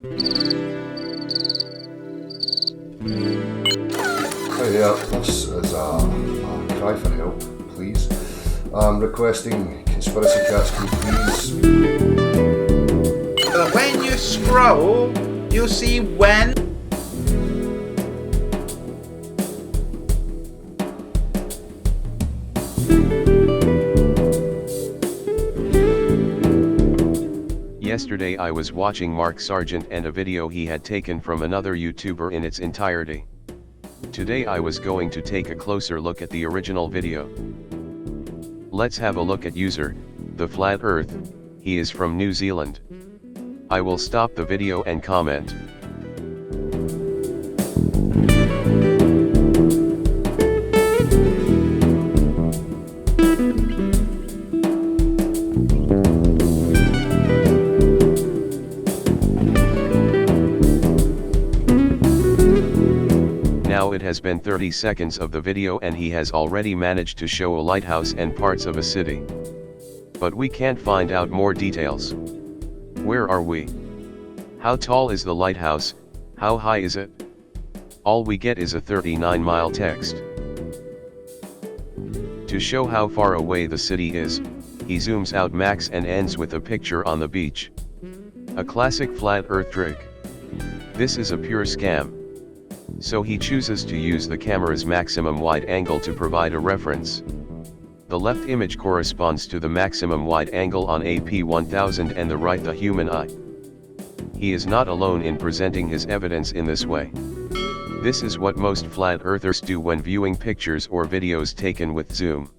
Hi there, this is a cry for help, please. I'm requesting Conspiracy Cats, can you please? When you scroll, you see when. Yesterday I was watching Mark Sargent and a video he had taken from another YouTuber in its entirety. Today I was going to take a closer look at the original video. Let's have a look at user, The Flat Earth. He is from New Zealand. I will stop the video and comment. Now it has been 30 seconds of the video and he has already managed to show a lighthouse and parts of a city. But we can't find out more details. Where are we? How tall is the lighthouse? How high is it? All we get is a 39-mile text. To show how far away the city is, he zooms out max and ends with a picture on the beach. A classic flat earth trick. This is a pure scam. So he chooses to use the camera's maximum wide angle to provide a reference. The left image corresponds to the maximum wide angle on AP1000 and the right the human eye. He is not alone in presenting his evidence in this way. This is what most flat earthers do when viewing pictures or videos taken with zoom.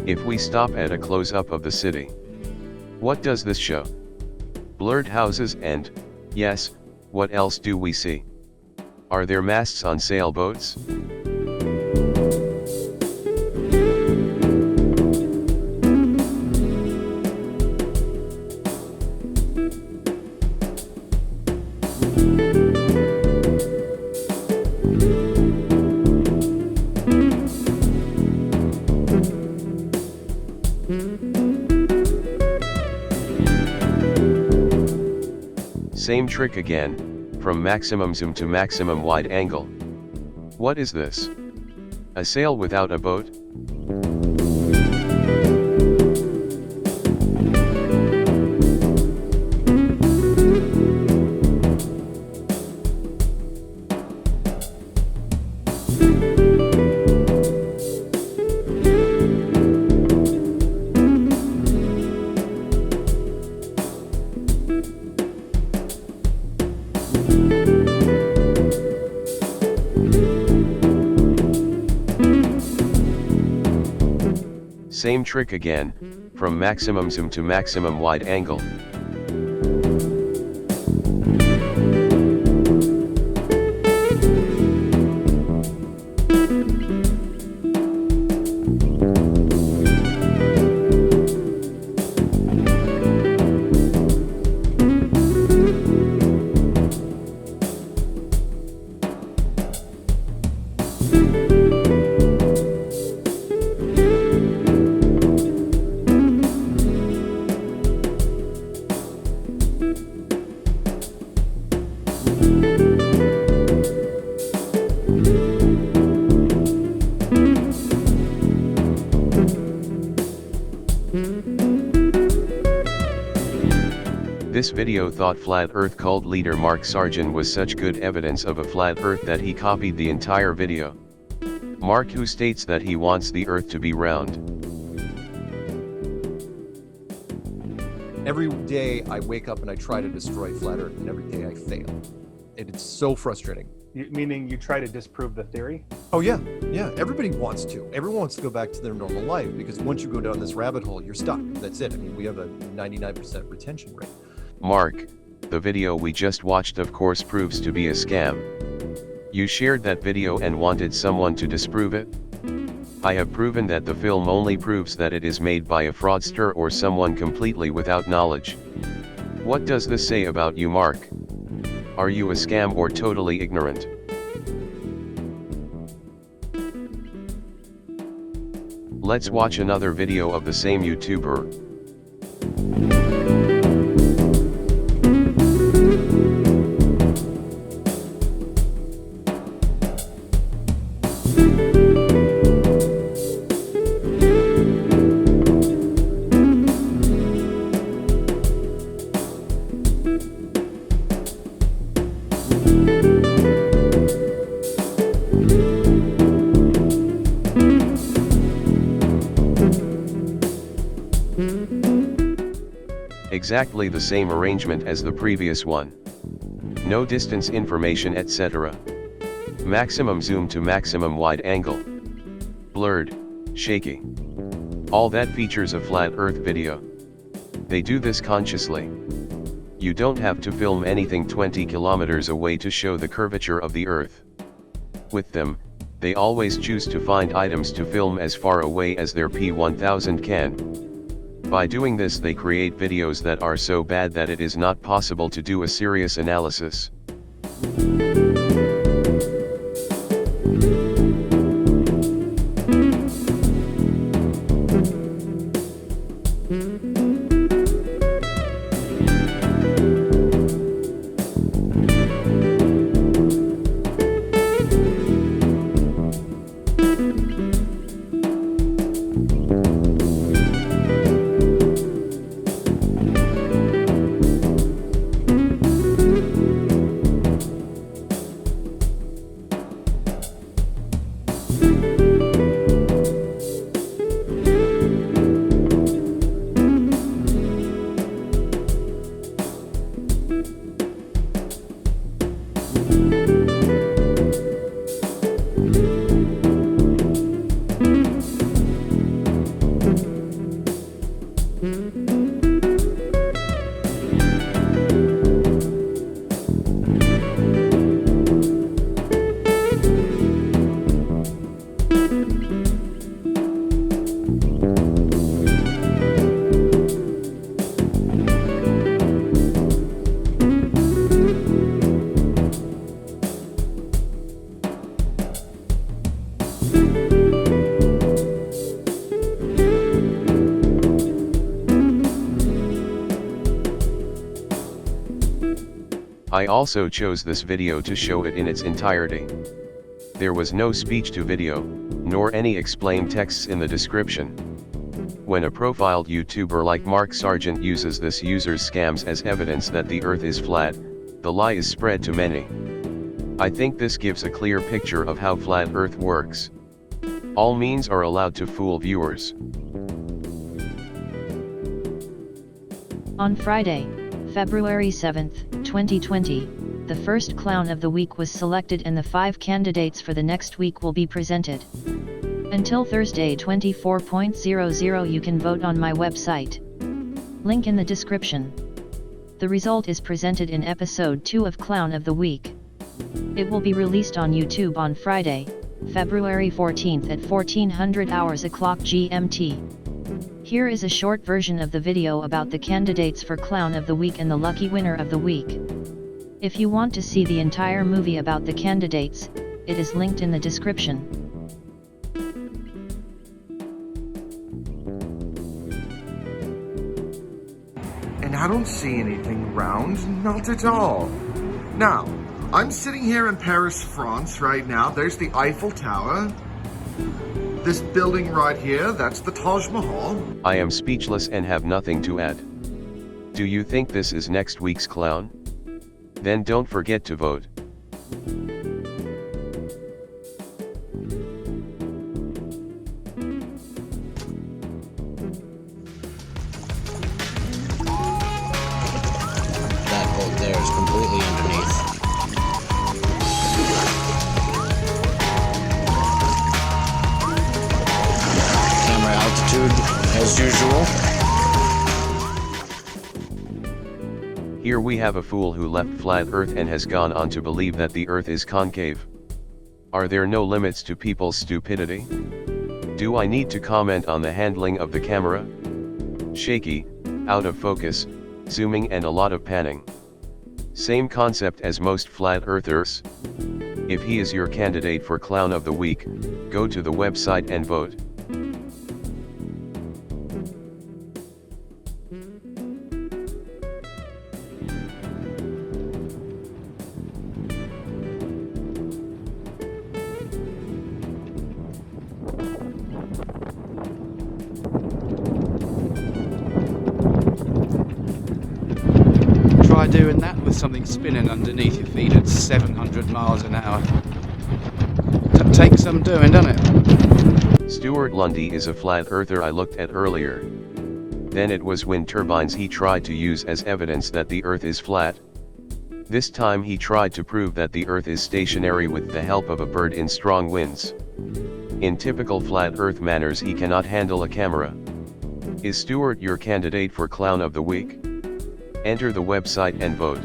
If we stop at a close-up of the city, what does this show? Blurred houses and, yes, what else do we see? Are there masts on sailboats? Same trick again, from maximum zoom to maximum wide angle. What is this? A sail without a boat? Same trick again, from maximum zoom to maximum wide angle. This video thought Flat Earth cult leader Mark Sargen was such good evidence of a flat earth that he copied the entire video. Mark, who states that he wants the earth to be round. Every day I wake up and I try to destroy flat earth, and every day I fail. And it's so frustrating. Meaning you try to disprove the theory? Oh yeah, everybody wants to. Everyone wants to go back to their normal life, because once you go down this rabbit hole, you're stuck. That's it. I mean, we have a 99% retention rate. Mark, the video we just watched of course proves to be a scam. You shared that video and wanted someone to disprove it? I have proven that the film only proves that it is made by a fraudster or someone completely without knowledge. What does this say about you, Mark? Are you a scam or totally ignorant? Let's watch another video of the same YouTuber. exactly the same arrangement as the previous one. No distance information etc. Maximum zoom to maximum wide angle. Blurred, shaky. All that features a flat earth video. They do this consciously. You don't have to film anything 20 kilometers away to show the curvature of the earth. With them, they always choose to find items to film as far away as their P1000 can. By doing this they create videos that are so bad that it is not possible to do a serious analysis. I also chose this video to show it in its entirety. There was no speech to video, nor any explained texts in the description. When a profiled YouTuber like Mark Sargent uses this user's scams as evidence that the earth is flat, the lie is spread to many. I think this gives a clear picture of how flat earth works. All means are allowed to fool viewers. On Friday, February 7, 2020, the first clown of the week was selected and the 5 candidates for the next week will be presented. Until Thursday 24.00 you can vote on my website. Link in the description. The result is presented in episode 2 of Clown of the Week. It will be released on YouTube on Friday, February 14th at 1400 hours o'clock GMT. Here is a short version of the video about the candidates for Clown of the Week and the lucky winner of the week. If you want to see the entire movie about the candidates, it is linked in the description. And I don't see anything round, not at all. Now, I'm sitting here in Paris, France right now. There's the Eiffel Tower. This building right here, that's the Taj Mahal. I am speechless and have nothing to add. Do you think this is next week's clown? Then don't forget to vote. That bolt there is completely underneath. Camera altitude as usual. Here we have a fool who left flat earth and has gone on to believe that the earth is concave. Are there no limits to people's stupidity? Do I need to comment on the handling of the camera? Shaky, out of focus, zooming and a lot of panning. Same concept as most flat earthers. If he is your candidate for Clown of the Week, go to the website and vote. Try doing that with something spinning underneath your feet at 700 miles an hour. Takes some doing, doesn't it? Stuart Lundy is a flat earther I looked at earlier. Then it was wind turbines he tried to use as evidence that the Earth is flat. This time he tried to prove that the Earth is stationary with the help of a bird in strong winds. In typical flat Earth manners, he cannot handle a camera. Is Stuart your candidate for Clown of the Week? Enter the website and vote.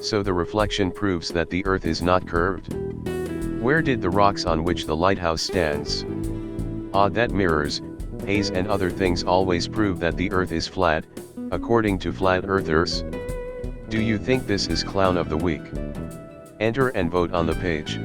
So the reflection proves that the Earth is not curved? Where did the rocks on which the lighthouse stands? Odd that mirrors, haze and other things always prove that the Earth is flat, according to flat earthers. Do you think this is Clown of the Week? Enter and vote on the page.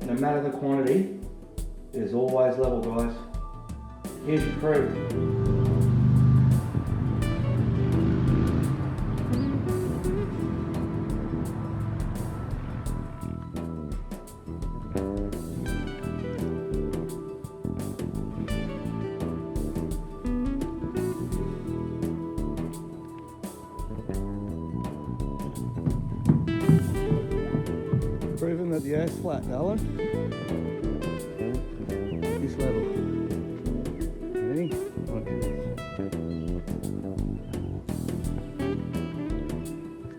No matter the quantity, it is always level, guys. Here's your proof. Proving that the Earth's flat, Alan. This level. Ready?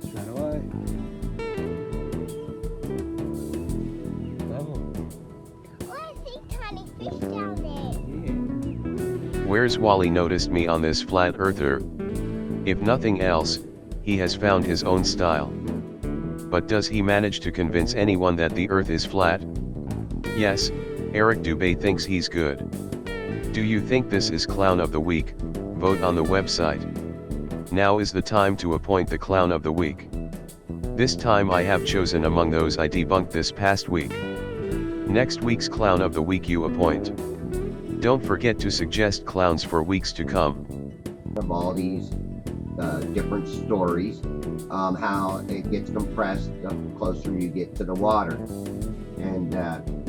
Straight away. Level. Oh, I see tiny fish down there. Where's Wally noticed me on this flat earther? If nothing else, he has found his own style. But does he manage to convince anyone that the Earth is flat? Yes, Eric Dubé thinks he's good. Do you think this is Clown of the Week? Vote on the website. Now is the time to appoint the Clown of the Week. This time I have chosen among those I debunked this past week. Next week's Clown of the Week you appoint. Don't forget to suggest clowns for weeks to come. Of all these different stories, how it gets compressed the closer you get to the water. And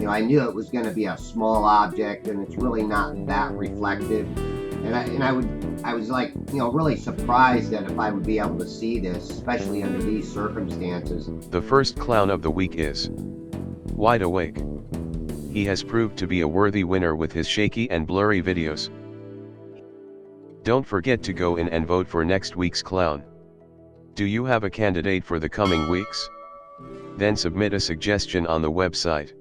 I knew it was going to be a small object, and it's really not that reflective. And I was like, really surprised that if I would be able to see this, especially under these circumstances. The first Clown of the Week is Wide Awake. He has proved to be a worthy winner with his shaky and blurry videos. Don't forget to go in and vote for next week's clown. Do you have a candidate for the coming weeks? Then submit a suggestion on the website.